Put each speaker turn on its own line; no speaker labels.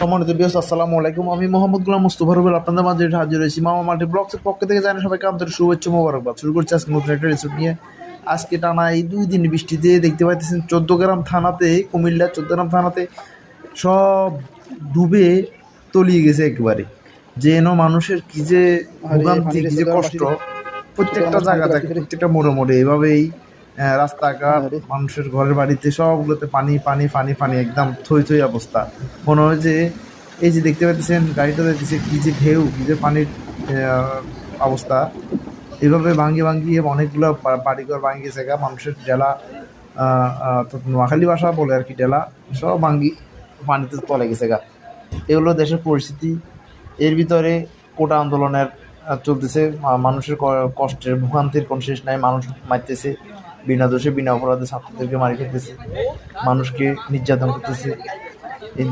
সম্মানিত বিয়স, আসসালামু আলাইকুম। আমি মোহাম্মদ গুলাম মুস্তফা রুবেল আপনাদের মাঝে হাজির হয়েছি মামা মাল্টি ব্লগসের পক্ষ থেকে। জানেন সবাইকে আন্তরিক শুভেচ্ছা মোবারকবাদ। শুরু করছি আজকে নতুন একটা রিসোর্ট নিয়ে। আজকে টানা এই 2 দিন বৃষ্টিতে দেখতে পাইতেছেন 14 গ্রাম থানাতে, কুমিল্লা 14 গ্রাম থানাতে সব ডুবে তলিয়ে গেছে একেবারে। যেন মানুষের কি যে ভোগান্তি, কি যে কষ্ট প্রত্যেকটা জায়গাতে, প্রত্যেকটা মোড়ে মোড়ে এভাবেই। রাস্তাঘাট, মানুষের ঘরের বাড়িতে সবগুলোতে পানি পানি পানি পানি, একদম থই থই অবস্থা। মনে হয় যে এই যে দেখতে পাচ্ছেন গাড়িটা দেখতেছে কি যে ঢেউ, কি যে পানির অবস্থা। এইভাবে ভাঙ্গি ভাঙ্গি অনেকগুলো বাড়িঘর ভাঙ্গি গেছে গা। মানুষের ডেলা, তো নোয়াখালী ভাষা বলে আর কি, ডেলা সব ভাঙ্গি পানিতে তলে গেছে গা। এগুলো দেশের পরিস্থিতি। এর ভিতরে কোটা আন্দোলনের চলতেছে। মানুষের কষ্টের ভোগান্তির কোনো শেষ নাই। মানুষ মারতেছে বিনা দোষে, বিনা অপরাধে ছাত্রদেরকে মারি ফেলতেছে, মানুষকে নির্যাতন করতেছে।